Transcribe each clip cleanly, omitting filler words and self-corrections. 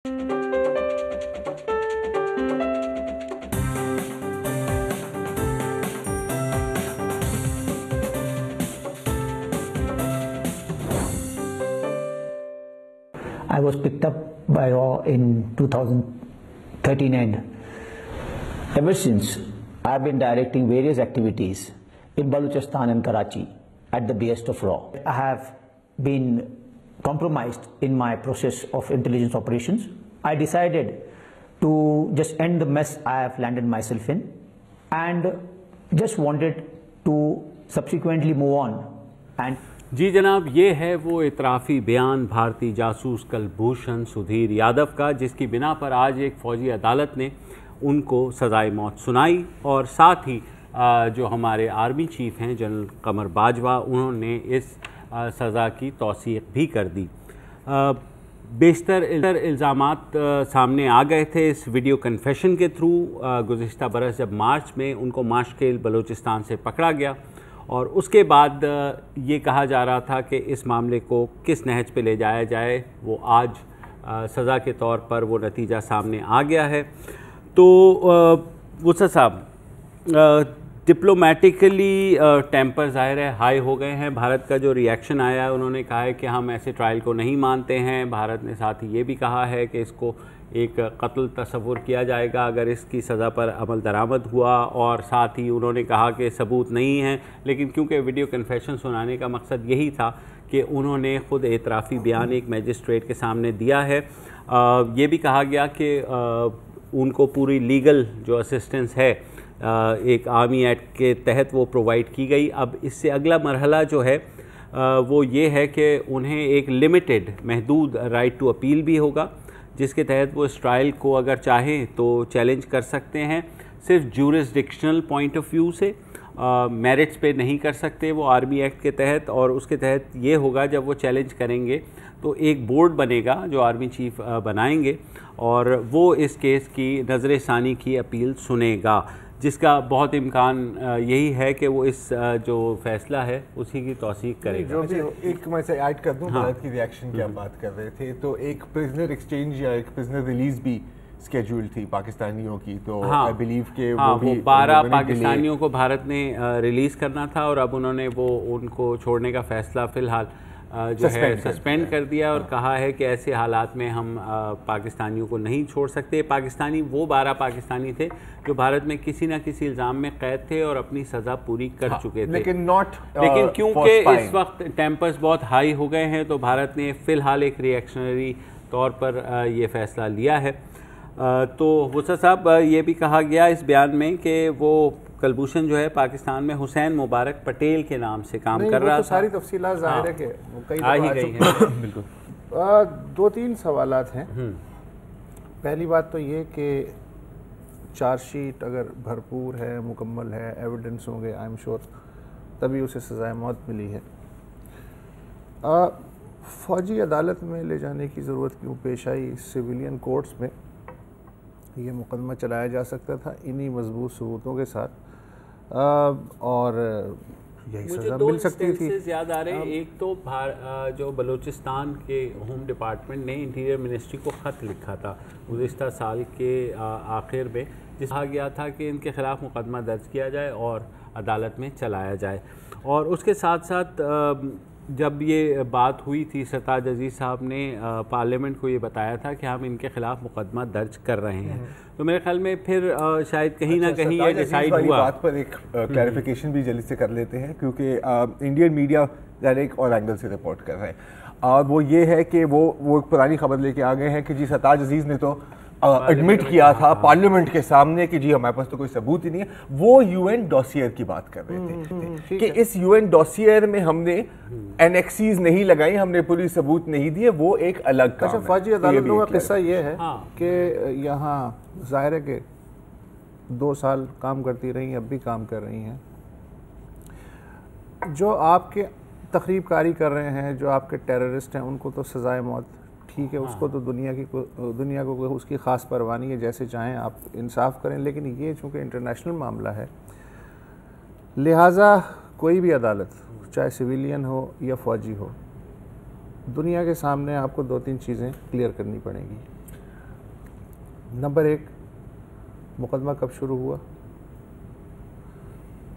I was picked up by RAW in 2013 and ever since I've been directing various activities in Balochistan and Karachi at the behest of RAW. I have been compromised in my process of intelligence operations. I decided to just end the mess I have landed myself in and just wanted to subsequently move on and जी जनाब, ये है वो इतराफ़ी बयान भारतीय जासूस कुलभूषण सुधीर यादव का, जिसकी बिना पर आज एक फ़ौजी अदालत ने उनको सज़ाए मौत सुनाई और साथ ही जो हमारे आर्मी चीफ़ हैं जनरल कमर बाजवा, उन्होंने इस सज़ा की तौसीक़ भी कर दी। बेशतर इल्ज़ामात सामने आ गए थे इस वीडियो कन्फेशन के थ्रू। गुज़िश्ता बरस जब मार्च में उनको माशकेल बलूचिस्तान से पकड़ा गया और उसके बाद ये कहा जा रहा था कि इस मामले को किस नहज पे ले जाया जाए, वो आज सज़ा के तौर पर वो नतीजा सामने आ गया है। तो वुसा साहब, डिप्लोमेटिकली टेम्पर ज़ाहिर है हाई हो गए हैं। भारत का जो रिएक्शन आया है, उन्होंने कहा है कि हम ऐसे ट्रायल को नहीं मानते हैं। भारत ने साथ ही ये भी कहा है कि इसको एक कत्ल तस्वुर किया जाएगा अगर इसकी सज़ा पर अमल दरामद हुआ, और साथ ही उन्होंने कहा कि सबूत नहीं है, लेकिन क्योंकि वीडियो कन्फेशन सुनाने का मकसद यही था कि उन्होंने ख़ुद एतराफ़ी बयान एक मजिस्ट्रेट के सामने दिया है। ये भी कहा गया कि उनको पूरी लीगल जो असिस्टेंस है एक आर्मी एक्ट के तहत वो प्रोवाइड की गई। अब इससे अगला मरहला जो है वो ये है कि उन्हें एक लिमिटेड महदूद राइट टू अपील भी होगा, जिसके तहत वो इस ट्रायल को अगर चाहें तो चैलेंज कर सकते हैं। सिर्फ ज्यूरिसडिक्शनल पॉइंट ऑफ व्यू से मेरिट्स पे नहीं कर सकते वो आर्मी एक्ट के तहत, और उसके तहत ये होगा जब वो चैलेंज करेंगे तो एक बोर्ड बनेगा जो आर्मी चीफ बनाएंगे और वो इस केस की नज़र सानी की अपील सुनेगा, जिसका बहुत इम्कान यही है कि वो इस जो फैसला है उसी की तौसीक करेगा। जो भी एक मैं से ऐड कर दूं, भारत की रिएक्शन की आप बात कर रहे थे, तो एक प्रिजनर एक्सचेंज या एक प्रिजनर रिलीज भी स्केड्यूल थी पाकिस्तानियों की, तो आई बिलीव के वो भी 12 पाकिस्तानियों को भारत ने रिलीज़ करना था और अब उन्होंने वो उनको छोड़ने का फ़ैसला फ़िलहाल जो है सस्पेंड कर दिया और कहा है कि ऐसे हालात में हम पाकिस्तानियों को नहीं छोड़ सकते। पाकिस्तानी वो 12 पाकिस्तानी थे जो भारत में किसी न किसी इल्ज़ाम में कैद थे और अपनी सज़ा पूरी कर चुके थे, लेकिन क्योंकि इस वक्त टेम्पर्स बहुत हाई हो गए हैं तो भारत ने फ़िलहाल एक रिएक्शनरी तौर पर ये फ़ैसला लिया है। तो वुसा साहब, ये भी कहा गया इस बयान में कि वो कुलभूषण जो है पाकिस्तान में हुसैन मुबारक पटेल के नाम से काम कर रहा था। सारी तफसीलात ज़ाहिर है कि वो कई आ ही गई हैं। बिल्कुल। 2-3 सवालात हैं। पहली बात तो ये कि चार्जशीट अगर भरपूर है, मुकम्मल है, एविडेंस होंगे, आई एम श्योर तभी उसे सज़ाए मौत मिली है। फ़ौजी अदालत में ले जाने की ज़रूरत क्यों पेश आई? सिविलियन कोर्ट्स में ये मुकदमा चलाया जा सकता था इन्हीं मजबूत सबूतों के साथ और यही सज़ा मिल सकती थी। याद आ रहे हैं, एक तो जो बलूचिस्तान के होम डिपार्टमेंट ने इंटीरियर मिनिस्ट्री को ख़त लिखा था गुज़िश्ता साल के आखिर में, जिस कहा गया था कि इनके ख़िलाफ़ मुकदमा दर्ज किया जाए और अदालत में चलाया जाए। और उसके साथ साथ जब ये बात हुई थी, सरताज अजीज़ साहब ने पार्लियामेंट को ये बताया था कि हम इनके ख़िलाफ़ मुकदमा दर्ज कर रहे हैं, तो मेरे ख्याल में फिर शायद कहीं ना कहीं ये डिसाइड हुआ। बात पर एक क्लैरिफिकेशन भी जल्दी से कर लेते हैं, क्योंकि इंडियन मीडिया डायरेक्ट और एंगल से रिपोर्ट कर रहे हैं, और वो ये है कि वो एक पुरानी खबर लेके आ गए हैं कि जी सरताज अजीज़ ने तो एडमिट किया था पार्लियामेंट के सामने कि जी हमारे पास तो कोई सबूत ही नहीं है। वो यूएन डॉसियर की बात कर रहे थे कि इस यूएन डॉसियर में हमने एनेक्सीज नहीं लगाई, हमने पूरी सबूत नहीं दिए, वो एक अलग काम है। फौजी अदालतों का किस्सा ये है कि यहाँ जाहिर है कि 2 साल काम करती रही, अब भी काम कर रही हैं। जो आपके तखरीबकारी कर रहे हैं, जो आपके टेररिस्ट हैं, उनको तो सज़ाए मौत ठीक है, उसको तो दुनिया को उसकी ख़ास परवाह नहीं है, जैसे चाहें आप इंसाफ करें। लेकिन ये चूँकि इंटरनेशनल मामला है, लिहाजा कोई भी अदालत चाहे सिविलियन हो या फ़ौजी हो, दुनिया के सामने आपको 2-3 चीज़ें क्लियर करनी पड़ेंगी। नंबर 1, मुकदमा कब शुरू हुआ,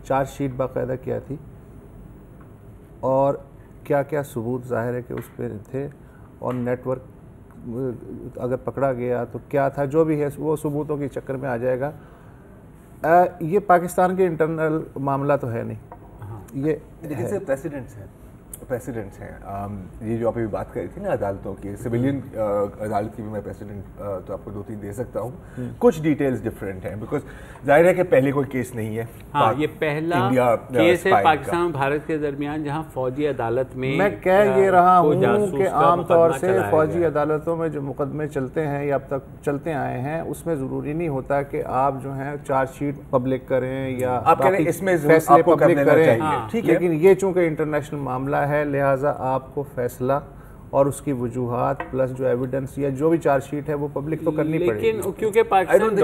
चार्जशीट बाकायदा क्या थी, और क्या क्या सबूत ज़ाहिर है कि उस पर थे, और नेटवर्क अगर पकड़ा गया तो क्या था, जो भी है वो सबूतों के चक्कर में आ जाएगा। ये पाकिस्तान के इंटरनल मामला तो है नहीं, ये लेकिन सिर्फ प्रेसिडेंट्स हैं। ये जो आप अभी बात कर रही थी ना अदालतों की, सिविलियन अदालत की भी मैं प्रेसिडेंट तो आपको 2-3 दे सकता हूँ। कुछ डिटेल्स डिफरेंट हैं बिकॉज जाहिर है कि पहले कोई केस नहीं है। हाँ, ये पहला केस है पाकिस्तान और भारत के दरमियान जहाँ फौजी अदालत में मैं कह ये रहा हूँ कि आम तौर से फौजी अदालतों में जो मुकदमे चलते हैं या अब तक चलते आए हैं उसमें ज़रूरी नहीं होता कि आप जो है चार्जशीट पब्लिक करें या आप करें, इसमें फैसले पब्लिक करें, ठीक है। लेकिन ये चूँकि इंटरनेशनल मामला है लिहाजा आपको फैसला और उसकी वजूहात प्लस जो एविडेंस या जो भी चार्जशीट है वो पब्लिक तो करनी पड़ेगी। लेकिन क्योंकि पाकिस्तान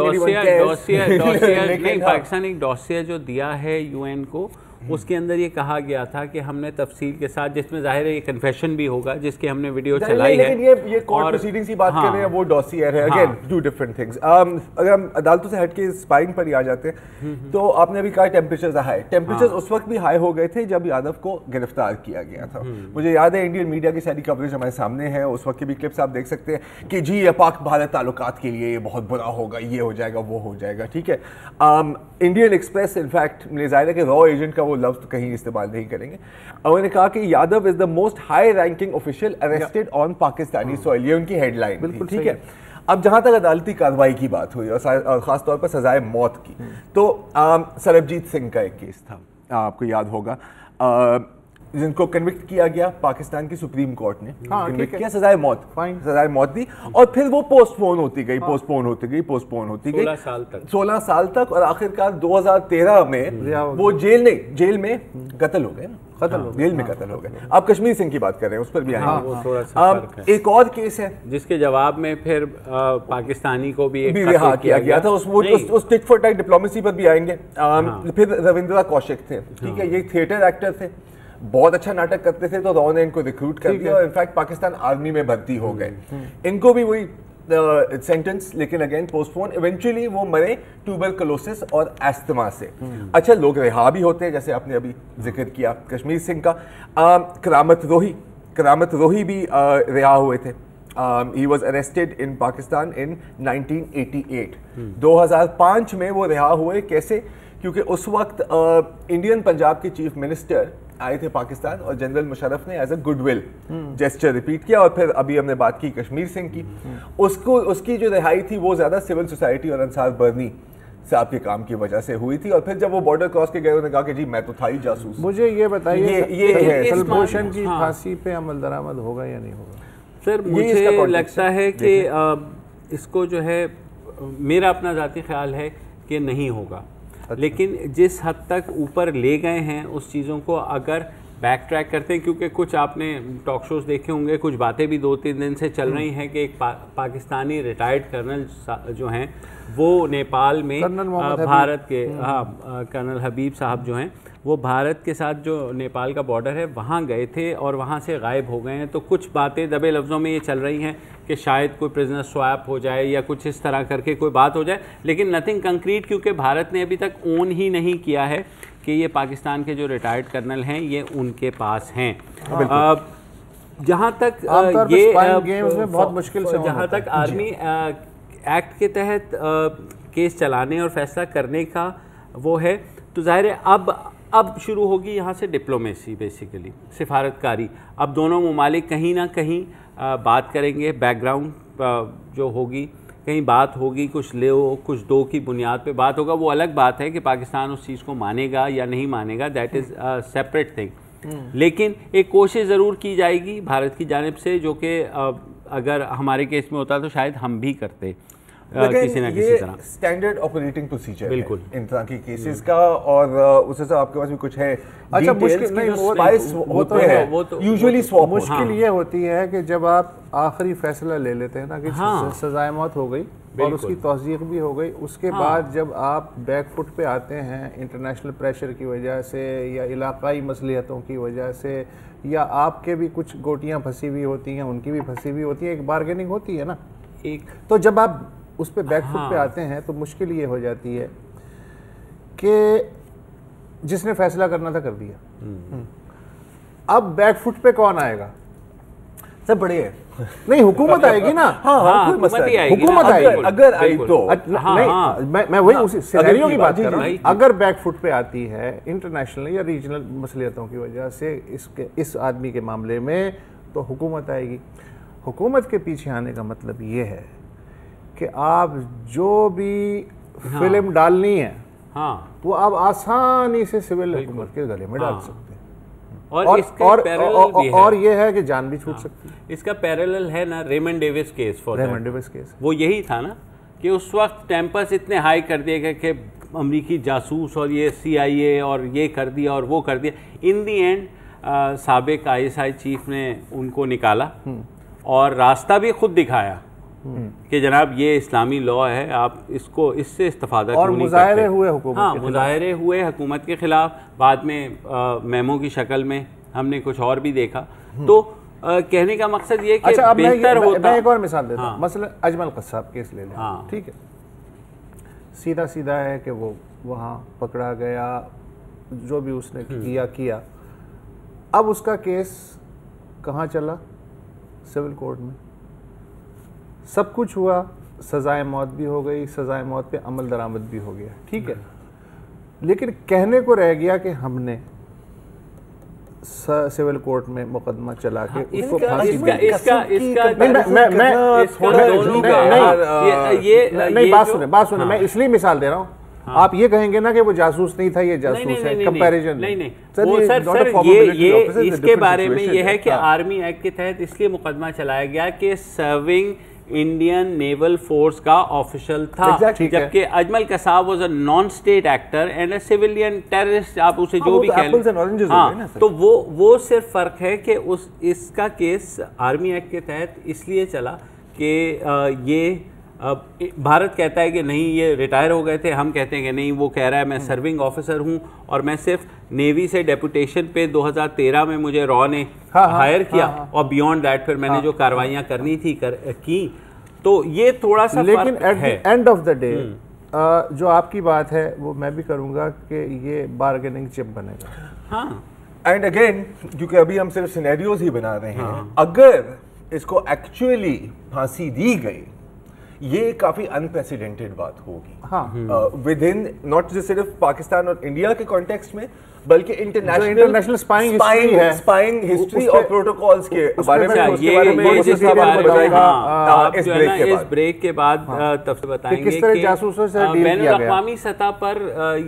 पाकिस्तान एक डॉसिया जो दिया है यूएन को, उसके अंदर ये कहा गया था कि हमने तफसील के साथ, जिसमें जाहिर है ये कन्फेशन भी होगा जिसकी हमने वीडियो चलाई है, लेकिन ये कोर्ट प्रोसीडिंग्स की बात कर रहे हैं, वो डॉसियर है। Again two different things. अगर हम अदालतों से हटके स्पाइंग पर ही आ जाते हैं तो आपने अभी कहा टेम्परेचर्स हाई, टेम्परेचर्स उस वक्त भी हाई हो गए थे जब यादव को गिरफ्तार किया गया था। मुझे याद है इंडियन मीडिया की सारी कवरेज हमारे सामने है, उस वक्त की भी क्लिप्स आप देख सकते हैं कि जी पाक भारत ताल्लुकात के लिए ये बहुत बुरा होगा, ये हो जाएगा, वो हो जाएगा, ठीक है। इंडियन एक्सप्रेस इनफैक्ट मुझे जाहिर है कि रॉ एजेंट का वो लफ्ज कहीं इस्तेमाल नहीं करेंगे, और उन्होंने कहा कि Yadav is the most high ranking official arrested on Pakistani soil, ये उनकी हेडलाइन बिल्कुल ठीक है। अब जहां तक अदालती कार्रवाई की बात हुई और खासतौर पर सजाए मौत की, तो सरबजीत सिंह का एक केस था, आपको याद होगा, जिनको कन्विक्ट किया गया पाकिस्तान की सुप्रीम कोर्ट ने, कन्विक्ट किया, सजाए मौत दी, और फिर वो पोस्टपोन होती गई, पोस्टपोन होती गई 16 साल तक, और आखिरकार 2013 में वो जेल में कत्ल हो गए ना, जेल में कत्ल हो गए। आप कश्मीर सिंह की बात कर रहे हैं, उस पर भी आएंगे। एक और केस है जिसके जवाब में फिर पाकिस्तानी को भी रिहा किया गया था, उस टिट फॉर टैट डिप्लोमेसी पर भी आएंगे। फिर रविंद्रा कौशिक थे, ठीक है, ये थिएटर एक्टर थे, बहुत अच्छा नाटक करते थे, तो रॉ ने इनको रिक्रूट कर दिया और इनफैक्ट पाकिस्तान आर्मी में भर्ती हो गए। इनको भी वही सेंटेंस, लेकिन अगेन पोस्टपोन, इवेंचुअली वो मरे ट्यूबरकुलोसिस और एस्थमा से। अच्छा, लोग रिहा भी होते हैं, जैसे आपने अभी जिक्र किया कश्मीर सिंह का। करामत रोही भी रिहा हुए थे। He was arrested in Pakistan in 1988. 2005 में वो रिहा हुए। कैसे? क्योंकि उस वक्त इंडियन पंजाब के चीफ मिनिस्टर आए थे पाकिस्तान और जनरल मुशर्रफ ने as a goodwill gesture repeat किया, और फिर अभी हमने बात की कश्मीर सिंह की, उसकी जो रिहाई थी वो ज्यादा सिविल सोसाइटी और अंसार बर्नी साहब के काम की वजह से हुई थी, और फिर जब वो बॉर्डर क्रॉस के गए उन्होंने कहा कि जी मैं तो था ही जासूस। मुझे ये बताइए ये कुलभूषण की फांसी पे अमल दरामद होगा या नहीं होगा? सर मुझे लगता है कि इसको जो है, मेरा अपना ज़ाती ख्याल है कि नहीं होगा। अच्छा। लेकिन जिस हद तक ऊपर ले गए हैं उस चीज़ों को अगर बैक ट्रैक करते हैं, क्योंकि कुछ आपने टॉक शोज देखे होंगे, कुछ बातें भी 2-3 दिन से चल रही हैं कि एक पाकिस्तानी रिटायर्ड कर्नल जो हैं वो नेपाल में भारत के कर्नल हबीब साहब जो हैं वो भारत के साथ जो नेपाल का बॉर्डर है वहाँ गए थे और वहाँ से गायब हो गए हैं। तो कुछ बातें दबे लफ्ज़ों में ये चल रही हैं कि शायद कोई प्रिजनर स्वैप हो जाए या कुछ इस तरह करके कोई बात हो जाए, लेकिन नथिंग कंक्रीट, क्योंकि भारत ने अभी तक ओन ही नहीं किया है कि ये पाकिस्तान के जो रिटायर्ड कर्नल हैं ये उनके पास हैं। जहाँ तक ये बहुत मुश्किल से, जहाँ तक आर्मी एक्ट के तहत केस चलाने और फैसला करने का वो है, तो जाहिर है अब शुरू होगी यहाँ से डिप्लोमेसी, बेसिकली सिफारतकारी। अब दोनों ममालिक कहीं ना कहीं बात करेंगे, बैकग्राउंड जो होगी कहीं बात होगी, कुछ ले कुछ दो की बुनियाद पे बात होगा। वो अलग बात है कि पाकिस्तान उस चीज़ को मानेगा या नहीं मानेगा, दैट इज़ सेपरेट थिंग। लेकिन एक कोशिश ज़रूर की जाएगी भारत की जानिब से, जो कि अगर हमारे केस में होता तो शायद हम भी करते किसी ना किसी तरह। स्टैंडर्ड ऑपरेटिंग प्रोसीजर बिल्कुल इन तरह के केसेस का, और उससे से आपके पास भी कुछ है। अच्छा, मुश्किल नहीं, वो तो है, वो तो यूजुअली स्वैप मुश्किल ये होती है कि जब आप आखिरी फैसला ले लेते हैं ना कि सजाए मौत हो गई और उसकी तौसीक भी हो गई, उसके बाद जब आप बैक फुट पे आते हैं इंटरनेशनल प्रेशर की वजह से या इलाकाई मसलियतों की वजह से, या आपके भी कुछ गोटियां फंसी हुई होती हैं, उनकी भी फंसी हुई होती है, एक बार्गेनिंग होती है ना। एक तो जब आप उस पर बैकफुट पे आते हैं तो मुश्किल ये हो जाती है कि जिसने फैसला करना था कर दिया, अब बैकफुट पे कौन आएगा? सब बड़े हैं। नहीं, हुकूमत आएगी ना। हाँ, कोई मसला हुकूमत ही नहीं। आएगी हुकूमत ना, आएगी। बिल्कुल, अगर आई बिल्कुल। तो नहीं, मैं वही उसी सिनेरियो की बात कर रहा हूँ। भाई। अगर बैकफुट पे आती है इंटरनेशनल या रीजनल मसलियतों की वजह से इस आदमी के मामले में, तो हुकूमत आएगी। हुकूमत के पीछे आने का मतलब ये है कि आप जो भी फिल्म डालनी है वो आप आसानी से सिविल हुकूमत के गले में डाल सकते हैं। और ये है कि जान भी छूट सकती है। इसका पैरेलल है ना Raymond Davis case for Raymond Davis case, वो यही था ना कि उस वक्त टेम्पर्स इतने हाई कर दिए गए कि अमरीकी जासूस और ये CIA और ये कर दिया और वो कर दिया। इन दी एंड साबिक ISI चीफ ने उनको निकाला और रास्ता भी खुद दिखाया कि जनाब ये इस्लामी लॉ है, आप इसको इससे इस्तेफादा और क्यों नहीं मुजाहरे करते? हुए हुकूमत हाँ, के खिलाफ। मुजाहरे हुए हुकूमत के खिलाफ, बाद में मेमो की शक्ल में हमने कुछ और भी देखा। तो कहने का मकसद ये कि अच्छा, अब बेहतर होता। मैं एक और मिसाल देता हूँ। हाँ। मसलन अजमल कस्साब केस ले लें, हाँ। ठीक है, सीधा सीधा है कि वो वहाँ पकड़ा गया, जो भी उसने किया। अब उसका केस कहाँ चला? सिविल कोर्ट में। सब कुछ हुआ, सजाए मौत भी हो गई, सजाए मौत पे अमल दरामद भी हो गया, ठीक है। लेकिन कहने को रह गया कि हमने सिविल कोर्ट में मुकदमा चला के उसको फांसी इसका दी। इसका इसका नहीं, बात सुने, मैं इसलिए मिसाल दे रहा हूँ। आप ये कहेंगे ना कि वो जासूस नहीं था, ये जासूस है, कंपैरिजन नहीं। वो सर ये इसके बारे में ये है कि आर्मी एक्ट के तहत इसलिए मुकदमा चलाया गया कि सर्विंग इंडियन नेवल फोर्स का ऑफिशियल था, जबकि Ajmal Kasab was a non state actor and a civilian terrorist, आप उसे जो भी कह लें। हाँ, तो वो सिर्फ फर्क है कि इसका केस आर्मी एक्ट के तहत इसलिए चला कि ये भारत कहता है कि नहीं ये रिटायर हो गए थे, हम कहते हैं कि नहीं, वो कह रहा है मैं सर्विंग ऑफिसर हूं और मैं सिर्फ नेवी से डेपुटेशन पे 2013 में मुझे रॉ ने हायर किया और बियॉन्ड दैट फिर मैंने जो कार्रवाइयां करनी थी की। तो ये थोड़ा सा लेकिन eight the end of the day जो आपकी बात है वो मैं भी करूंगा कि ये बार्गेनिंग चिप बनेगा। हाँ, एंड अगेन क्योंकि अभी हम सिर्फ सिनेरियोज ही बना रहे हैं, अगर इसको एक्चुअली फांसी दी गई ये काफी अनप्रेसिडेंटेड बात होगी। हाँ, विद इन नॉट जस्ट सिर्फ पाकिस्तान और इंडिया के कॉन्टेक्स्ट में, बल्कि इंटरनेशनल स्पाइंग हिस्ट्री और प्रोटोकॉल्स के बारे में इस ब्रेक के बाद तब बताएंगे किस तरह जासूसों से डील किया गया। बैनुल-अक़वामी सतह पर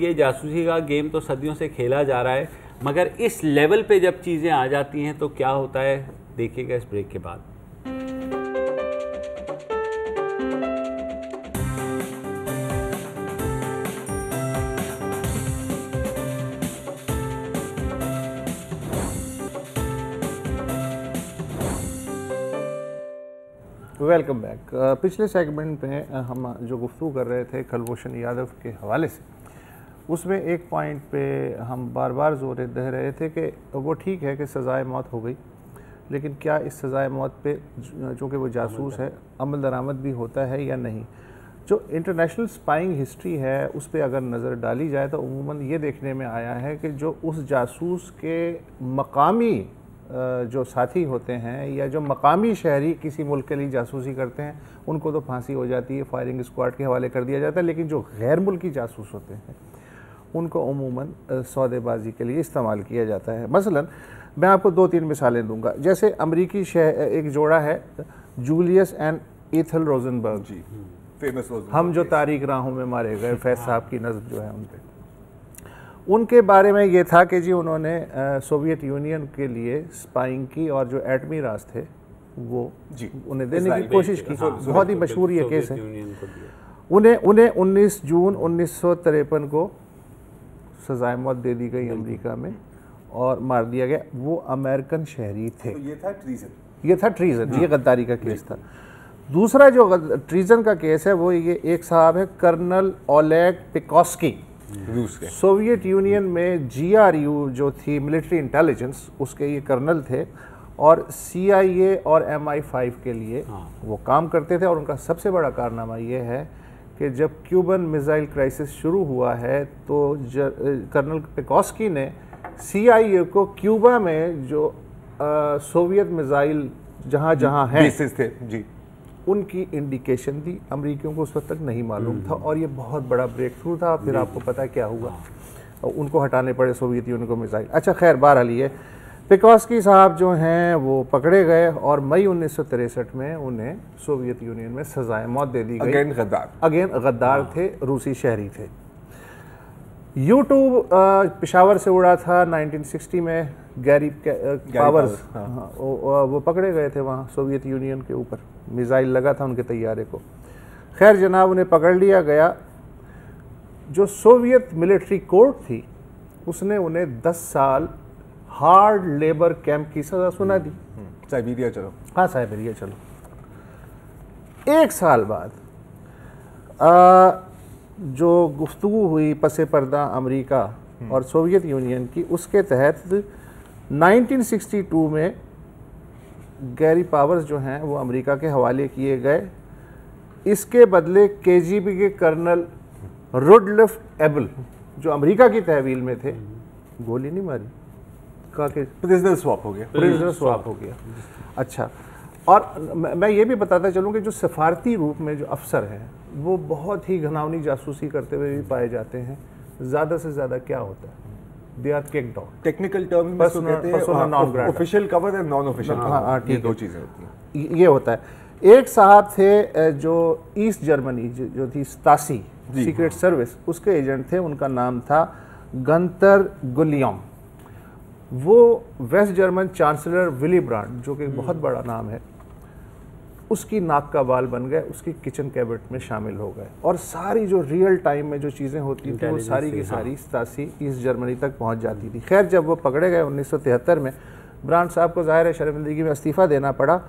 ये जासूसी का गेम तो सदियों से खेला जा रहा है, मगर इस लेवल पे जब चीजें आ जाती हैं तो क्या होता है, देखिएगा इस ब्रेक के बाद। Welcome back. पिछले सेगमेंट में हम जो गुफ्तगू कर रहे थे कुलभूषण यादव के हवाले से, उसमें एक पॉइंट पे हम बार बार जोर दे रहे थे कि वो ठीक है कि सज़ाए मौत हो गई, लेकिन क्या इस सज़ाए मौत पे चूँकि वो जासूस है अमल दरामद भी होता है या नहीं। जो इंटरनेशनल स्पाइंग हिस्ट्री है उस पर अगर नज़र डाली जाए तो उमूमन ये देखने में आया है कि जो उस जासूस के मकामी जो साथी होते हैं या जो मकामी शहरी किसी मुल्क के लिए जासूसी करते हैं उनको तो फांसी हो जाती है, फायरिंग स्क्वाड के हवाले कर दिया जाता है, लेकिन जो गैर मुल्की जासूस होते हैं उनको उमूमन सौदेबाजी के लिए इस्तेमाल किया जाता है। मसलन मैं आपको 2-3 मिसालें दूंगा। जैसे अमरीकी एक जोड़ा है Julius and Ethel Rosenberg ji, famous Rosenberg, हम जो तारीख राहों में मारे गए, फैज साहब की नज़्म जो है उन पर, उनके बारे में ये था कि जी उन्होंने सोवियत यूनियन के लिए स्पाइंग की और जो एटमी राज थे वो उन्हें देने की कोशिश की। बहुत ही मशहूर ये केस है। उन्हें 19 जून 1953 को सजाए मौत दे दी गई अमेरिका में और मार दिया गया। वो अमेरिकन शहरी थे। तो ये था ट्रीजन, ये गद्दारी का केस था। दूसरा जो ट्रीजन का केस है वो ये एक साहब है कर्नल ओलेग पिकोस्की, रूस के। सोवियत यूनियन में GRU जो थी मिलिट्री इंटेलिजेंस, उसके ये कर्नल थे और CIA और MI5 के लिए वो काम करते थे। और उनका सबसे बड़ा कारनामा ये है कि जब क्यूबन मिसाइल क्राइसिस शुरू हुआ है तो कर्नल पेकोस्की ने CIA को क्यूबा में जो सोवियत मिसाइल जहाँ जहाँ हैं बेसिस थे जी, उनकी इंडिकेशन दी। अमेरिकियों को उस वक्त तक नहीं मालूम था और ये बहुत बड़ा ब्रेक थ्रू था। फिर आपको पता है क्या हुआ, उनको हटाने पड़े सोवियत यूनियन को मिसाइल। अच्छा खैर, बहरहाल ये पेकोस्की साहब जो हैं वो पकड़े गए और मई 1963 में उन्हें सोवियत यूनियन में सजाए मौत दे दी गई। अगेन गद्दार थे, रूसी शहरी थे। U-2 पेशावर से उड़ा था 1960 में। गैरी पावर्स वो पकड़े गए थे वहाँ सोवियत यूनियन के ऊपर, मिसाइल लगा था उनके तैयारे को। खैर जनाब, उन्हें पकड़ लिया गया। जो सोवियत मिलिट्री कोर्ट थी उसने उन्हें 10 साल हार्ड लेबर कैंप की सजा सुना दी। साइबेरिया चलो। हाँ, साइबेरिया चलो। 1 साल बाद जो गुफ्तगू हुई पसे पर्दा अमेरिका और सोवियत यूनियन की, उसके तहत 1962 में गैरी पावर्स जो हैं वो अमेरिका के हवाले किए गए। इसके बदले KGB के कर्नल रुडल्फ एबल जो अमेरिका की तहवील में थे, गोली नहीं मारी, कहा कि प्रिजनर स्वैप हो गया। प्रिजनर स्वैप हो गया। अच्छा, और मैं ये भी बताता चलूँ कि जो सफारती रूप में जो अफसर हैं वो बहुत ही घनावनी जासूसी करते हुए भी पाए जाते हैं। ज़्यादा से ज़्यादा क्या होता है, they are kicked out. Technical term में कहते हैं ऑफिशियल कवर और नॉन ऑफिशियल। हाँ, ठीक, 2 चीज़ें होती हैं। ये होता है। एक साहब थे जो ईस्ट जर्मनी जो थी स्टासी सीक्रेट सर्विस, उसके एजेंट थे। उनका नाम था गंतर गुलियम। वो west German chancellor Willy Brandt, जो कि बहुत बड़ा नाम है, उसकी नाक का बाल बन गए, उसकी किचन कैबिनेट में शामिल हो गए। और सारी जो रियल टाइम में जो चीज़ें होती थी वो सारी की सारी स्टासी ईस्ट जर्मनी तक पहुंच जाती थी। खैर, जब वो पकड़े गए 1973 में, ब्रांड साहब को ज़ाहिर है शर्मिंदगी में इस्तीफ़ा देना पड़ा।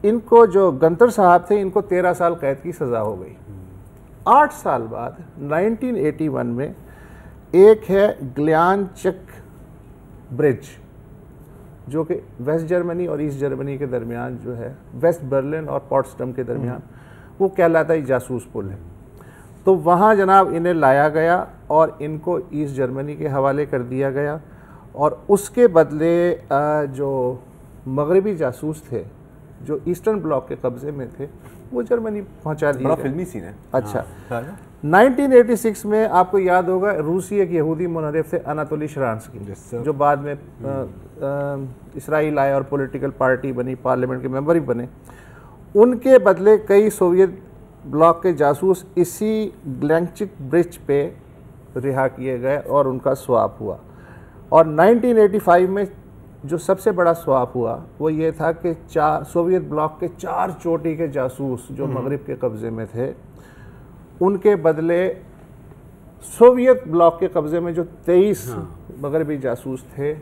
इनको जो गंतर साहब थे, इनको 13 साल कैद की सज़ा हो गई। 8 साल बाद 1981 में एक है ग्लियानचक ब्रिज, जो कि वेस्ट जर्मनी और ईस्ट जर्मनी के दरमियान जो है, वेस्ट बर्लिन और पॉट्सडम के दरमियान, वो कहलाता है जासूस पुल है। तो वहाँ जनाब इन्हें लाया गया और इनको ईस्ट जर्मनी के हवाले कर दिया गया। और उसके बदले जो मगरबी जासूस थे जो ईस्टर्न ब्लॉक के कब्जे में थे, वो जर्मनी पहुँचा दिया। बड़ा फिल्मी सीन है। अच्छा, 1986 में आपको याद होगा, रूसी एक यहूदी मुनरिफ थे अनातोली शरांस्की, जो बाद में इसराइल आए और पॉलिटिकल पार्टी बनी, पार्लियामेंट के मेंबर ही बने। उनके बदले कई सोवियत ब्लॉक के जासूस इसी ग्लैंचिक ब्रिज पे रिहा किए गए और उनका स्वैप हुआ। और 1985 में जो सबसे बड़ा स्वैप हुआ वो ये था कि सोवियत ब्लॉक के 4 चोटी के जासूस जो मगरिब के कब्जे में थे, उनके बदले सोवियत ब्लॉक के कब्जे में जो 23 मगरबी जासूस थे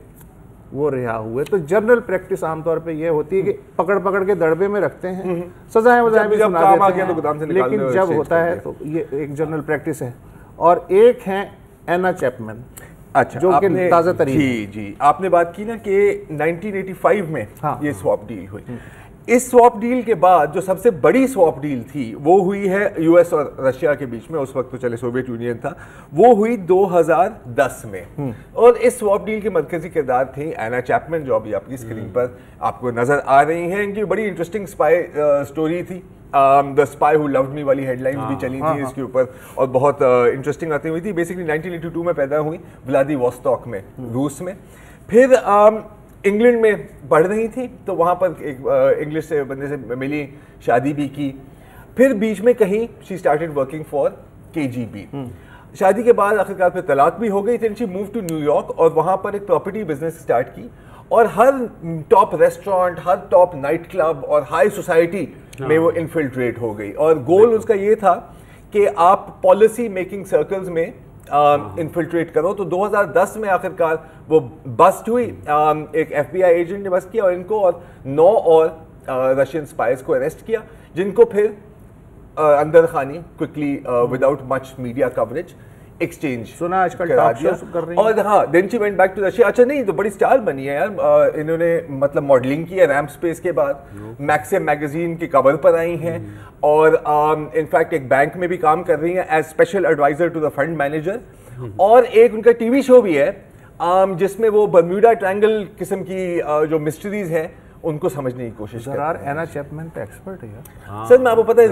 वो रिहा हुए। तो जनरल प्रैक्टिस आमतौर पे ये होती है कि पकड़ पकड़ के दड़बे में रखते हैं, सजाएं वजाएं भी सुना देते हैं, लेकिन जब होता है तो ये एक जनरल प्रैक्टिस है। और एक है एना चैपमैन, अच्छा, जो कि ताज़ा तरीन। जी, आपने बात की ना कि 1985 में ये स्वैप डील हुई। इस स्वैप डील के बाद जो सबसे बड़ी स्वैप डील थी वो हुई है यूएस और रशिया के बीच में, उस वक्त तो चले सोवियत यूनियन था, वो हुई 2010 में। और इस स्वैप डील के मरकजी किरदार थी एना चैपमैन, जो अभी आपकी स्क्रीन पर आपको नजर आ रही हैं। इनकी बड़ी इंटरेस्टिंग स्पाई स्टोरी थी, the spy who loved me वाली हेडलाइंस भी चली थी इसके ऊपर और बहुत इंटरेस्टिंग आती हुई थी। बेसिकली 1982 में पैदा हुई व्लादिवोस्टॉक में, रूस में। फिर इंग्लैंड में पढ़ रही थी तो वहाँ पर एक इंग्लिश से बंदे से मिली, शादी भी की। फिर बीच में कहीं she started working for KGB। शादी के बाद आखिरकार फिर तलाक भी हो गई थी। शी मूव टू न्यूयॉर्क और वहाँ पर एक प्रॉपर्टी बिजनेस स्टार्ट की और हर टॉप रेस्टोरेंट, हर टॉप नाइट क्लब और हाई सोसाइटी में वो इन्फिल्ट्रेट हो गई। और गोल उसका ये था कि आप पॉलिसी मेकिंग सर्कल्स में इन्फिल्ट्रेट करो। तो 2010 में आखिरकार वो बस्ट हुई, एक FBI एजेंट ने बस्ट किया और इनको और 9 और रशियन स्पाइस को अरेस्ट किया, जिनको फिर अंदर खानी quickly without much media coverage exchange सुना आजकल करा टॉक दिया। शोज कर रही हैं। और हाँ, then she went back to Russia. अच्छा नहीं, तो बड़ी स्टार बनी है यार। इन्होंने मतलब मॉडलिंग की है रैम्प स्पेस के बाद, मैक्सिम मैगजीन की कवर पर आई हैं, और इनफैक्ट एक बैंक में भी काम कर रही हैं as special adviser to the fund manager. और एक उनका टीवी शो भी है जिसमें वो बर्म्यूडा ट्रायंगल किस्म की जो मिस्ट्रीज हैं उनको समझने की कोशिश कर जरार एना चैपमैन तो एक्सपर्ट है यार। सर मैं आपको पता है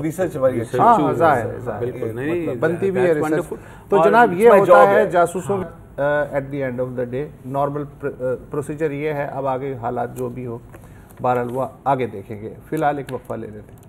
रिसर्च वाली हाँ मजा है बिल्कुल नहीं, बनती भी है that's रिसर्च। wonderful। तो और जनाब ये my होता job है है। जासूसों at the end of the day normal procedure ये है। अब आगे हालात जो भी हो बहरहाल वो आगे देखेंगे। फिलहाल एक वक्फा ले लेते हैं।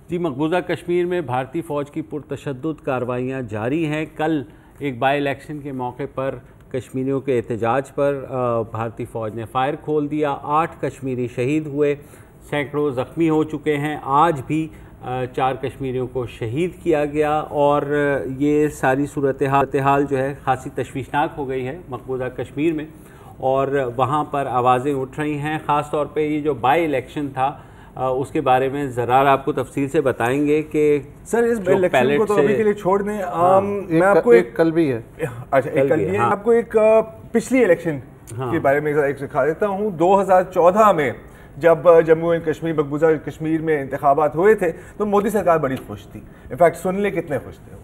जी, मकबूजा कश्मीर में भारतीय फ़ौज की पुरतशद्दुद कार्रवाइयाँ जारी हैं। कल एक बाई इलेक्शन के मौके पर कश्मीरियों के एहतजाज पर भारतीय फ़ौज ने फायर खोल दिया। 8 कश्मीरी शहीद हुए, सैकड़ों ज़ख्मी हो चुके हैं। आज भी 4 कश्मीरियों को शहीद किया गया और ये सारी सूरत हाल जो है खासी तशवीशनाक हो गई है मकबूजा कश्मीर में, और वहाँ पर आवाज़ें उठ रही हैं। ख़ास तौर पे ये जो बाई इलेक्शन था उसके बारे में ज़रार आपको तफसील से बताएंगे कि सर इस इलेक्शन को तो अभी के लिए छोड़ दें। मैं आपको एक कल भी है। अच्छा, एक कल भी है। आपको एक पिछली इलेक्शन के बारे में एक सिखा देता हूँ। 2014 में जब जम्मू एंड कश्मीर मकबूजा कश्मीर में इंतखाबात हुए थे तो मोदी सरकार बड़ी खुश थी। इनफैक्ट सुन ले कितने खुश थे।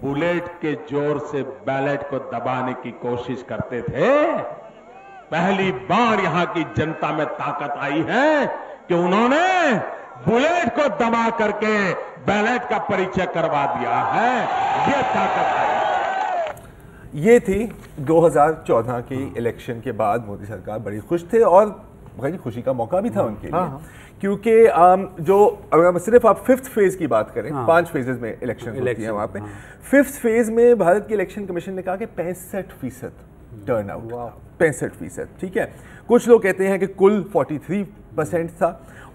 बुलेट के जोर से बैलेट को दबाने की कोशिश करते थे। पहली बार यहां की जनता में ताकत आई है कि उन्होंने बुलेट को दबा करके बैलेट का परिचय करवा दिया है। ये ताकत आई। ये थी 2014 की इलेक्शन के बाद मोदी सरकार बड़ी खुश थे, और बड़ी खुशी का मौका भी था उनके लिए। क्योंकि जो अगर सिर्फ आप 5th फेज की बात करें, 5 फेजेस में इलेक्शन होती है वहां पे। 5th फेज में भारत की इलेक्शन कमीशन ने कहा कि 65% टर्न आउट, 65%। ठीक है, कुछ लोग कहते हैं कि कुल 43% था।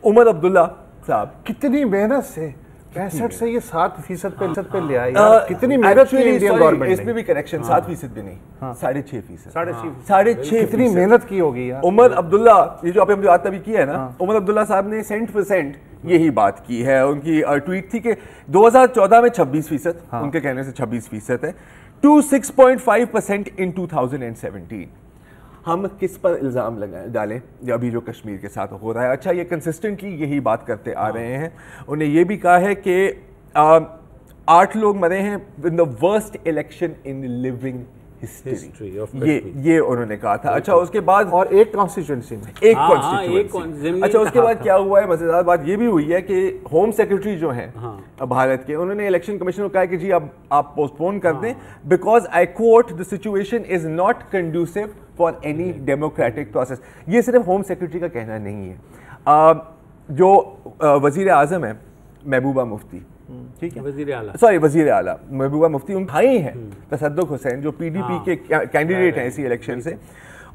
उमर अब्दुल्ला साहब कितनी मेहनत से 65 से ये 7% पे ले आई यार। कितनी मेहनत की इंडियन गवर्नमेंट ने। इसमें भी करेक्शन, 7% भी नहीं, 6.5%। 6.5 कितनी मेहनत की होगी यार। उमर अब्दुल्ला, ये जो आपने बात अभी की है ना, उमर अब्दुल्ला साहब ने 100% यही बात की है। उनकी ट्वीट थी कि 2014 में 26%, उनके कहने से 26% है, to 6.5% in 2017। हम किस पर इल्ज़ाम डालें अभी जो कश्मीर के साथ हो रहा है? अच्छा, ये कंसिस्टेंटली यही बात करते आ रहे हैं। उन्हें ये भी कहा है कि 8 लोग मरे हैं in the worst election in living history. ये उन्होंने कहा था। अच्छा, उसके बाद और एक कॉन्स्टिट्यूंसी में एक कॉन्स्टिट्यूंसी। अच्छा, उसके बाद क्या हुआ है, मजेदार बात ये भी हुई है कि होम सेक्रेटरी जो हैं भारत के, उन्होंने इलेक्शन कमीशन को कहा कि जी अब आप पोस्टपोन कर दें, because I quote the situation is not conducive for any democratic process. ये सिर्फ होम सेक्रेटरी का कहना नहीं है। जो वजीर आजम है महबूबा मुफ्ती, ठीक है, वजीर आला महबूबा मुफ्ती, उन भाई हैं तसद्दुक हुसैन जो पीडीपी के कैंडिडेट हैं इसी इलेक्शन से।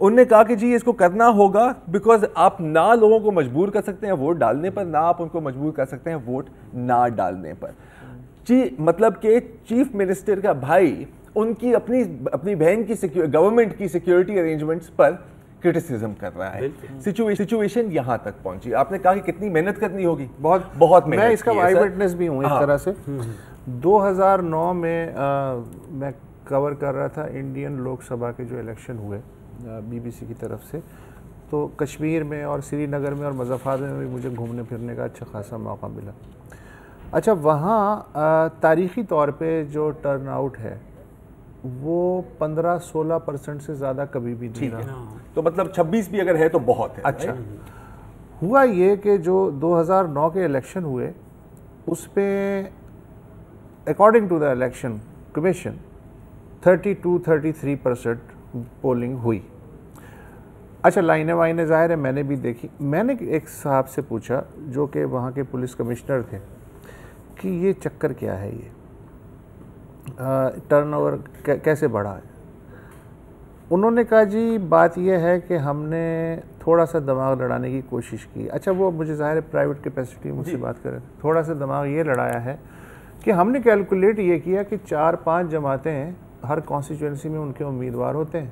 उनने कहा कि जी इसको करना होगा बिकॉज आप ना लोगों को मजबूर कर सकते हैं वोट डालने पर, ना आप उनको मजबूर कर सकते हैं वोट ना डालने पर। जी मतलब कि चीफ मिनिस्टर का भाई उनकी अपनी बहन की गवर्नमेंट की सिक्योरिटी अरेंजमेंट्स पर क्रिटिसिज्म कर रहा है। सिचुएशन यहां तक पहुंची। आपने कहा कि कितनी मेहनत करनी होगी, बहुत मेहनत। मैं इसका आई विटनेस भी हूं एक तरह से। 2009 में मैं कवर कर रहा था इंडियन लोकसभा के जो इलेक्शन हुए बीबीसी की तरफ से, तो कश्मीर में और श्रीनगर में और मुज़फ्फराबाद में भी मुझे घूमने फिरने का अच्छा खासा मौका मिला। अच्छा, वहाँ तारीख़ी तौर पे जो टर्न आउट है वो 15-16% से ज़्यादा कभी भी नहीं रहा। तो मतलब 26 भी अगर है तो बहुत है। अच्छा, हुआ ये कि जो 2009 के इलेक्शन हुए उस पे according to the election commission 32-33% polling हुई। अच्छा, लाइनें वाइनें ज़ाहिर है मैंने भी देखी। मैंने एक साहब से पूछा जो कि वहाँ के पुलिस कमिश्नर थे कि ये चक्कर क्या है, ये टर्नओवर कैसे बढ़ा है। उन्होंने कहा जी बात यह है कि हमने थोड़ा सा दिमाग लड़ाने की कोशिश की। अच्छा, वो मुझे ज़ाहिर है प्राइवेट कैपेसिटी मुझसे बात करें, थोड़ा सा दिमाग ये लड़ाया है कि हमने कैलकुलेट ये किया कि 4-5 जमातें हर कॉन्स्टिट्यूंसी में उनके उम्मीदवार होते हैं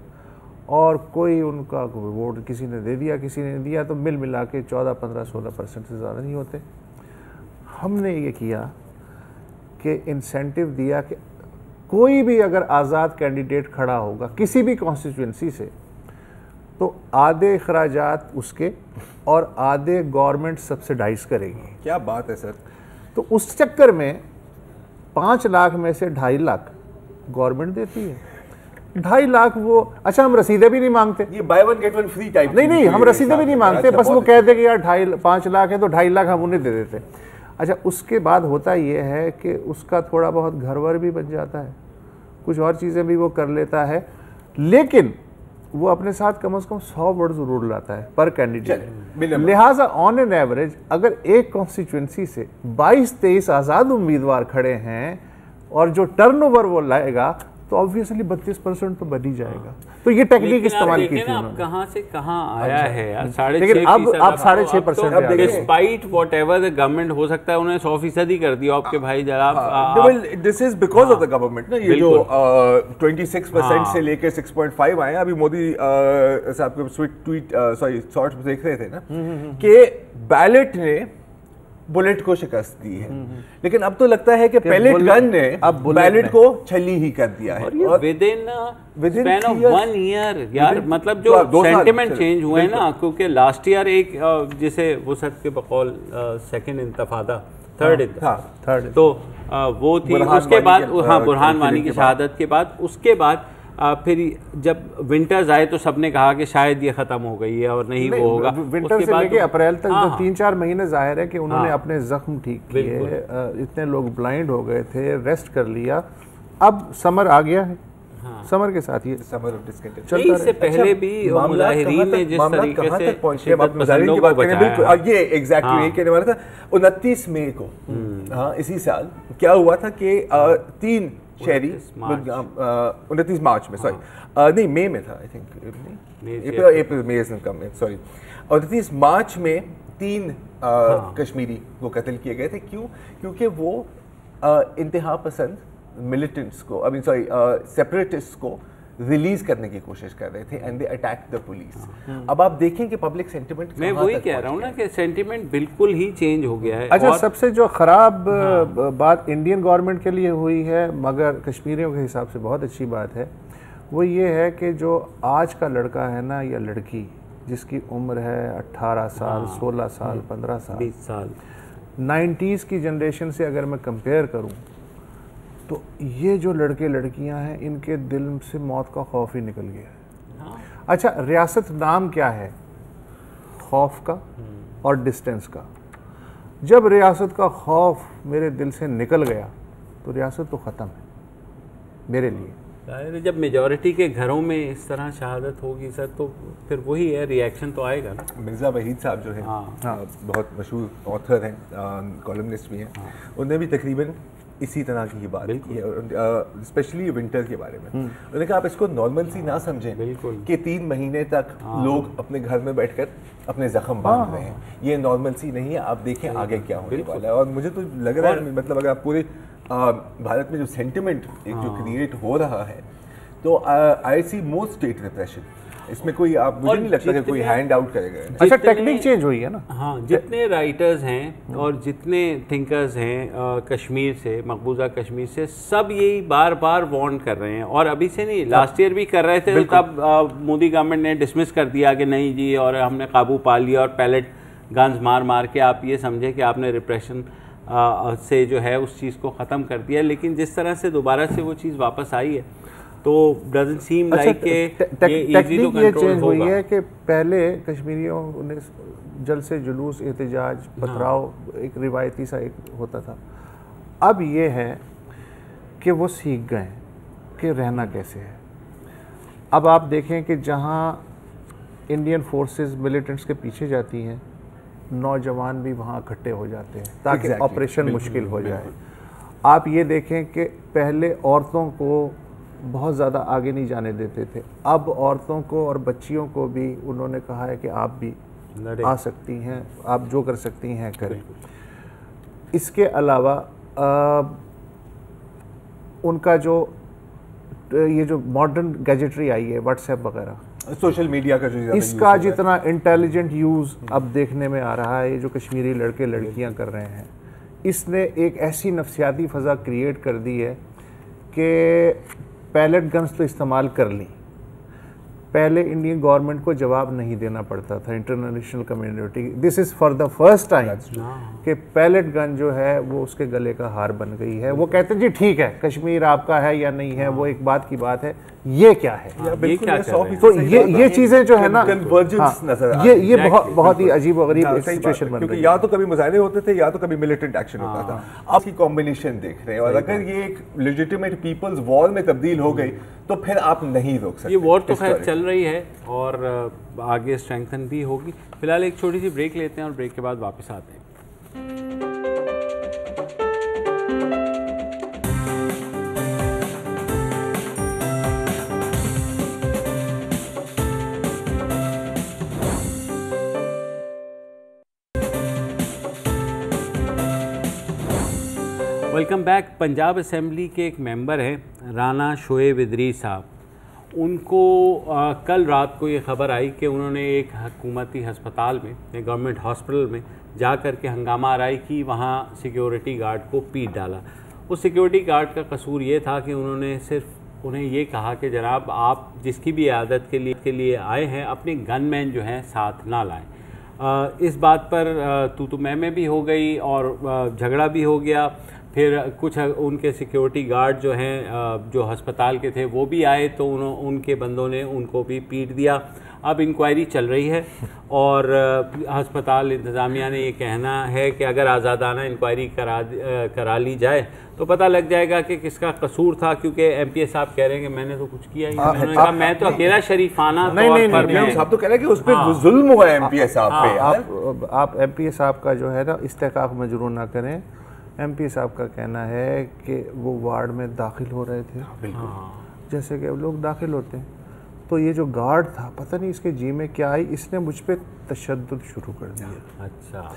और कोई उनका वोट किसी ने दे दिया किसी ने दिया, तो मिल मिला के 14-15-16% से ज़्यादा नहीं होते। हमने ये किया कि इंसेंटिव दिया कि कोई भी अगर आज़ाद कैंडिडेट खड़ा होगा किसी भी कॉन्स्टिट्यूंसी से तो आधे अखराजात उसके और आधे गवर्नमेंट सब्सिडाइज करेगी। क्या बात है सर। तो उस चक्कर में 5 लाख में से 2.5 लाख गवर्नमेंट देती है। 2.5 लाख वो, अच्छा हम रसीदें भी नहीं मांगते, ये by one get one free type. नहीं हम रसीदें भी नहीं मांगते, बस वो कहते कि यार 5 लाख है तो 2.5 लाख हम उन्हें दे देते। अच्छा, उसके बाद होता ये है कि उसका थोड़ा बहुत घर-वर भी बच जाता है, कुछ और चीज़ें भी वो कर लेता है, लेकिन वो अपने साथ कम से कम 100 वोट जरूर लाता है पर कैंडिडेट। लिहाजा ऑन एन एवरेज अगर एक कॉन्स्टिट्यूंसी से 22-23 आज़ाद उम्मीदवार खड़े हैं और जो टर्नओवर वो लाएगा तो ऑब्वियसली 32% तो बन ही जाएगा। तो ये टेक्निक इस्तेमाल की थी उन्होंने। कहाँ से कहाँ आया है यार, 6.5%। लेकिन अब 6.5% डिस्पाइट व्हाटएवर द गवर्नमेंट, हो सकता है उन्होंने 100% ही कर दिया आपके भाई जरा। This is because of the government ना, ये जो 26% से लेकर 6.5 आए। अभी मोदी साहब के ट्वीट सॉरी शॉर्ट्स देख रहे थे ना कि बैलेट ने बुलेट को शिकस्त दी है, लेकिन अब तो लगता है कि पैलेट गन ने अब बैलेट को छली ही कर दिया है। और with in span of 1 year यार, मतलब जो सेंटिमेंट चेंज हुए हैं ना, क्योंकि लास्ट ईयर एक जिसे वो सद के बकौल सेकंड इंतफादा, थर्ड तो वो थी, उसके बाद हाँ बुरहान वानी की शहादत के बाद, उसके बाद फिर जब विंटर्स आए तो सबने कहा कि शायद ये खत्म हो गई है और नहीं वो होगा। विंटर से लेके अप्रैल तक तो 3-4 महीने जाहिर है कि उन्होंने अपने जख्म ठीक किए, इतने लोग ब्लाइंड हो गए थे, रेस्ट कर लिया। अब समर आ गया है, समर के साथ ये समर चलता है। इससे पहले भी मुजाहिरीन ने जिस तरीके से शिद्दत पसंदों को बचाया, ये एग्जैक्टली यही कहने वाला था। 29 मई को इसी साल क्या हुआ था कि 3 शहरी 29 मार्च में, सॉरी नहीं मई में था, I think April May is come में, सॉरी 29 मार्च में 3 कश्मीरी को कत्ल किए गए थे। क्यों? क्योंकि वो इंतहा पसंद मिलिटेंट्स को, आई मीन सॉरी सेपरेटिस्ट को रिलीज करने की कोशिश कर रहे थे and they attack the police. अब आप देखें कि पब्लिक सेंटिमेंट, मैं वही कह रहा हूँ ना कि सेंटिमेंट बिल्कुल ही चेंज हो गया है। अच्छा, सबसे जो खराब बात इंडियन गवर्नमेंट के लिए हुई है, मगर कश्मीरियों के हिसाब से बहुत अच्छी बात है, वो ये है कि जो आज का लड़का है ना या लड़की जिसकी उम्र है 18 साल 16 साल 15 साल 20 साल, 90s की जनरेशन से अगर मैं कंपेयर करूँ तो ये जो लड़के लड़कियां हैं इनके दिल से मौत का खौफ ही निकल गया है। अच्छा, रियासत नाम क्या है? खौफ का और डिस्टेंस का। जब रियासत का खौफ मेरे दिल से निकल गया तो रियासत तो ख़त्म है मेरे लिए। जब मेजॉरिटी के घरों में इस तरह शहादत होगी सर, तो फिर वही है, रिएक्शन तो आएगा ना। मिर्ज़ा वहीद साहब जो है बहुत मशहूर ऑथर हैं, कॉलमनिस्ट भी हैं, उन्होंने भी तकरीबन इसी तरह की बात की है, स्पेशली विंटर के बारे में। उन्होंने कहा आप इसको नॉर्मल ना समझें कि 3 महीने तक लोग अपने घर में बैठकर अपने जख्म बांध रहे हैं, ये नॉर्मल सी नहीं है, आप देखें आगे क्या होने वाला है। और मुझे तो लग रहा है, मतलब अगर आप पूरे भारत में जो सेंटिमेंट एक जो क्रिएट हो रहा है, तो आई सी मोर स्टेट रिप्रेशन, इसमें कोई आप, मुझे नहीं लगता कि कोई हैंड आउट करेगा। अच्छा, टेक्निक चेंज हुई है ना। हाँ, जितने राइटर्स हैं और जितने थिंकर्स हैं कश्मीर से, मकबूजा कश्मीर से, सब यही बार बार वार्न कर रहे हैं। और अभी से नहीं, लास्ट ईयर भी कर रहे थे, तब मोदी गवर्नमेंट ने डिसमिस कर दिया कि नहीं जी, और हमने काबू पा लिया और पैलेट गन्स मार मार के आप ये समझे कि आपने रिप्रेशन से जो है उस चीज़ को ख़त्म कर दिया। लेकिन जिस तरह से दोबारा से वो चीज़ वापस आई है, तो डजंट सीम लाइक टेक्निक ये चेंज हुई है कि पहले कश्मीरियों ने जलसे जुलूस, एहतजाज, पथराव एक रिवायती सा एक होता था। अब ये है कि वो सीख गए कि रहना कैसे है। अब आप देखें कि जहाँ इंडियन फोर्सेस मिलिटेंट्स के पीछे जाती हैं, नौजवान भी वहाँ इकट्ठे हो जाते हैं ताकि ऑपरेशन मुश्किल हो जाए। आप ये देखें कि पहले औरतों को बहुत ज़्यादा आगे नहीं जाने देते थे, अब औरतों को और बच्चियों को भी उन्होंने कहा है कि आप भी आ सकती हैं, आप जो कर सकती हैं करें। इसके अलावा उनका जो ये जो मॉडर्न गैजेटरी आई है, व्हाट्सएप वगैरह, सोशल मीडिया का जो इसका जितना इंटेलिजेंट यूज़ अब देखने में आ रहा है, ये जो कश्मीरी लड़के लड़कियां कर रहे हैं, इसने एक ऐसी नफसियाती फ़ज़ा क्रिएट कर दी है कि पैलेट गन्स तो इस्तेमाल कर ली। पहले इंडियन गवर्नमेंट को जवाब नहीं देना पड़ता था, international community. This is for the first time कि पैलेट गन जो है वो उसके गले का हार बन गई है। वो कहते हैं जी ठीक है, कश्मीर आपका है या नहीं है वो एक बात की बात है, ये क्या है? तो ये चीज़ें जो है ना, ये बहुत ही अजीब और गरीब सिचुएशन बन गई। या तो कभी मुजाहरे होते थे या तो कभी मिलिटेंट एक्शन होता था। अब की कॉम्बिनेशन देख रहे हैं, और अगर ये एक लेजिटिमेट पीपल्स वॉर में तब्दील हो गई तो फिर आप नहीं रोक सकते। ये वॉर तो खैर चल रही है और आगे स्ट्रेंथन भी होगी। फिलहाल एक छोटी सी ब्रेक लेते हैं और ब्रेक के बाद वापस आते हैं। Welcome back. पंजाब असेंबली के एक मेंबर हैं राना शोएब इदरीस साहब, उनको कल रात को ये ख़बर आई कि उन्होंने एक हुकूमती हस्पताल में, एक गवर्नमेंट हॉस्पिटल में जा कर के हंगामा आराई की, वहाँ सिक्योरिटी गार्ड को पीट डाला। उस सिक्योरिटी गार्ड का कसूर ये था कि उन्होंने सिर्फ उन्हें ये कहा कि जनाब आप जिसकी भी इयादत के लिए आए हैं अपने गनमैन जो हैं साथ ना लाएं। इस बात पर तू मैं भी हो गई और झगड़ा भी हो गया। फिर कुछ उनके सिक्योरिटी गार्ड जो हैं जो अस्पताल के थे वो भी आए तो उनके बंदों ने उनको भी पीट दिया। अब इंक्वायरी चल रही है और अस्पताल इंतज़ामिया ने ये कहना है कि अगर आज़ादाना इंक्वायरी करा ली जाए तो पता लग जाएगा कि किसका कसूर था, क्योंकि एमपीए साहब कह रहे हैं कि मैंने तो कुछ किया ही नहीं। उन्होंने कहा मैं तो अकेला शरीफाना तौर पर मैं साहब तो कह रहे हैं कि उस पे जुल्म हुआ है एमपीए साहब पे। आप एमपीए साहब का जो है ना इस्तेकाक मजरूर ना करें। एमपी साहब का कहना है कि वो वार्ड में दाखिल हो रहे थे, जैसे कि लोग दाखिल होते हैं, तो ये जो गार्ड था पता नहीं इसके जी में क्या आई, इसने मुझ पे तशद्दुद शुरू कर दिया। अच्छा,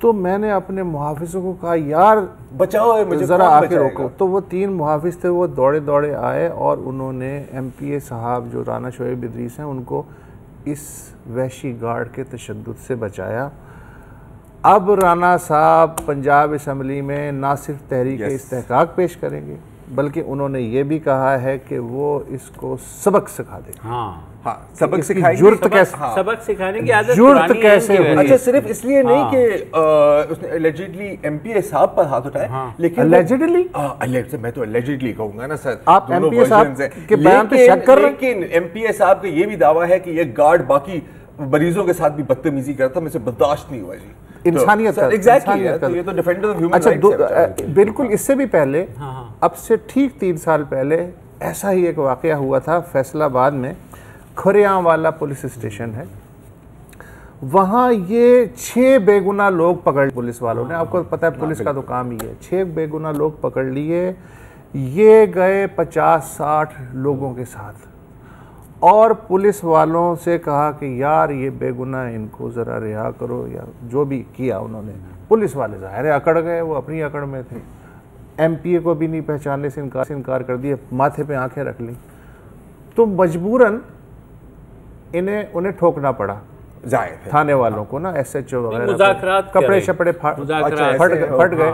तो मैंने अपने मुहाफिजों को कहा यार बचाओ मुझे, ज़रा आके रोको। तो वो 3 मुहाफिज थे, वो दौड़े दौड़े आए और उन्होंने एमपीए साहब जो राना शोएब इदरीस हैं उनको इस वहशी गार्ड के तशद्दुद से बचाया। अब राना साहब पंजाब असम्बली में ना सिर्फ तहरीक इस्तेहकाक पेश करेंगे बल्कि उन्होंने ये भी कहा है कि वो इसको सबक सिखा देंगे। हाँ, सबक सिखाएंगे। जुर्त कैसे, सबक सिखाने की आदत जुर्त कैसे हुई? अच्छा, सिर्फ इसलिए नहीं कि उसने एलिजिडली एमपीए साहब पर हाथ उठाया, लेकिन एलिजिडली, मैं तो एलिजिडली कहूंगा ना सर, आप एमपीए साहब के बयान पे शक कर रहे हैं। लेकिन एमपीए साहब का ये भी दावा है कि ये गार्ड बाकी मरीजों के साथ भी बदतमीजी करता, मुझे बर्दाश्त नहीं हुआ जी। इंसानियत का, एग्जैक्टली, ये तो डिफेंडर ऑफ ह्यूमन राइट्स। बिल्कुल, इससे भी पहले, अब से ठीक 3 साल पहले ऐसा ही एक वाकया हुआ था फैसलाबाद में। खुरेआम वाला पुलिस स्टेशन है, वहाँ ये 6 बेगुनाह लोग पकड़, पुलिस वालों ने, आपको पता है पुलिस का तो काम ही है, 6 बेगुनाह लोग पकड़ लिए। ये गए 50-60 लोगों के साथ और पुलिस वालों से कहा कि यार ये बेगुनाह, इनको ज़रा रिहा करो, या जो भी किया उन्होंने। पुलिस वाले ज़ाहिर अकड़ गए, वो अपनी अकड़ में थे। एमपीए को भी नहीं पहचानने से इनकार कर दिए, माथे पे आंखें रख ली। तो मजबूरन उन्हें ठोकना पड़ा थाने वालों को ना, एसएचओ वगैरह, कपड़े शपड़े फट गए।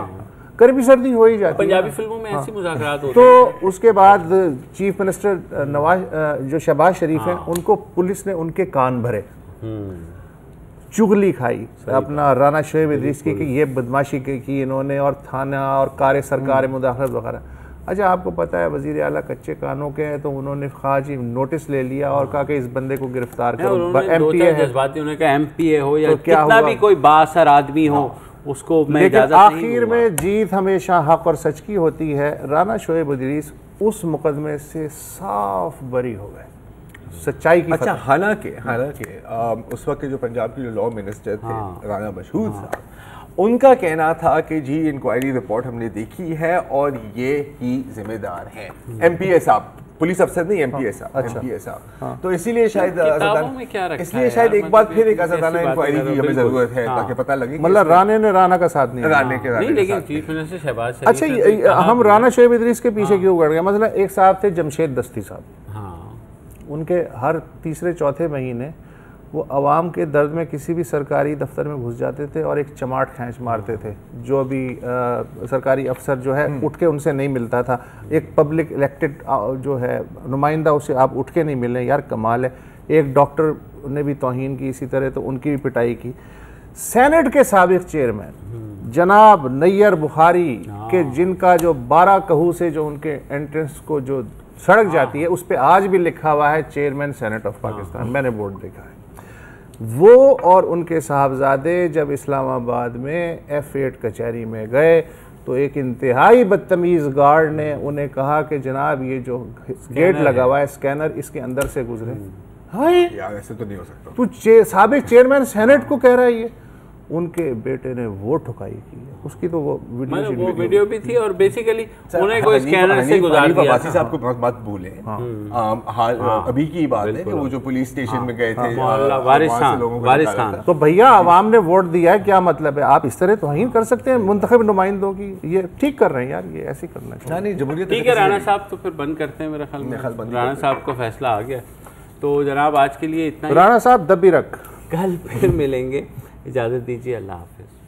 गर्मी सर्दी हो ही जाती है, पंजाबी फिल्मों में ऐसी मुज़ाकरात होते हैं। तो उसके बाद चीफ मिनिस्टर नवाज जो शहबाज शरीफ हैं, उनको पुलिस ने उनके कान भरे, चुगली खाई अपना राना शोएब इदरीस की कि ये बदमाशी की इन्होंने, और थाना और कार्य सरकार मुदाखलत वगैरह। अच्छा, आपको पता है वजीर आला कच्चे कानों के हैं, तो उन्होंने खाजी नोटिस ले लिया और कहा कि इस बंदे को गिरफ्तार करो। एमपीए जज्बाती, उन्होंने कहा एमपीए हो या कितना भी कोई बासर आदमी हो उसको मैं लेकिन आखिर में जीत हमेशा हक और सच की होती है। राना शोएब इदरीस उस मुकदमे से साफ बरी हो गए। सच्चाई की अच्छा, फतह। हालांकि उस वक्त के जो पंजाब के जो लॉ मिनिस्टर थे राणा मशहूद साहब, उनका कहना था कि जी इंक्वायरी रिपोर्ट हमने देखी है और ये ही जिम्मेदार हैं एमपीएस साहब, पुलिस अफसर नहीं एमपीएस साहब। अच्छा। एमपीएस साहब तो इसीलिए शायद किताबों में क्या रखा इसलिए है शायद यार, एक बार मतलब फिर ये एक आजादाना कैसी इंक्वायरी बातें की कर रहे हमें हो? जरूरत है हाँ। ताकि पता लगे कि मतलब राणे ने राणा का साथ नहीं दिया। राणे के नहीं, के लेकिन साथ चीफ मिनिस्टर शहबाज शरीफ अच्छा, ने तो कहा हम राणा शोएब इदरीस के पीछे क्यों गड़ गए? मतलब एक साहब थे जमशेद दस्ती साहब, हाँ, उनके हर तीसरे चौथे महीने वो आवाम के दर्द में किसी भी सरकारी दफ्तर में घुस जाते थे और एक चमाट खींच मारते थे। जो भी सरकारी अफसर जो है उठ के उनसे नहीं मिलता था, एक पब्लिक इलेक्टेड जो है नुमाइंदा, उसे आप उठ के नहीं मिले, यार कमाल है। एक डॉक्टर ने भी तौहीन की इसी तरह, तो उनकी भी पिटाई की। सेनेट के साबिक चेयरमैन जनाब नैयर बुखारी के, जिनका जो 12 कहू से जो उनके एंट्रेंस को जो सड़क जाती है उस पर आज भी लिखा हुआ है चेयरमैन सेनेट ऑफ पाकिस्तान, मैंने बोर्ड देखा है। वो और उनके साहबजादे जब इस्लामाबाद में F8 कचहरी में गए तो एक इंतहाई बदतमीज़ गार्ड ने उन्हें कहा कि जनाब ये जो गेट लगा हुआ है स्कैनर, इसके अंदर से गुजरे। हाँ, यार ऐसे तो नहीं हो सकता। तू साबिक चेयरमैन सेनेट को कह रहा है ये। उनके बेटे ने वो ठुकाई की है, उसकी तो वो वीडियो भी थी और बेसिकली उन्हें कोई स्कैनर से गुजार दिया था। साहब को मत भूलें, हाल अभी की बात है कि वो जो पुलिस स्टेशन में गए थे वारिस्तान, तो भैया आवाम ने वोट दिया है, क्या मतलब है? आप इस तरह तौहीन कर सकते हैं मुंतखब नुमाइंदों की? ये ठीक कर रहे हैं यार, ये ऐसे करना चाहिए। जमहूरियत ठीक है राणा साहब, तो फिर बंद करते हैं मेरे ख्याल में। राणा साहब को फैसला आ गया, तो जनाब आज के लिए इतना ही। राणा साहब दबी रख, कल फिर मिलेंगे, इजाज़त दीजिए, अल्लाह हाफिज़।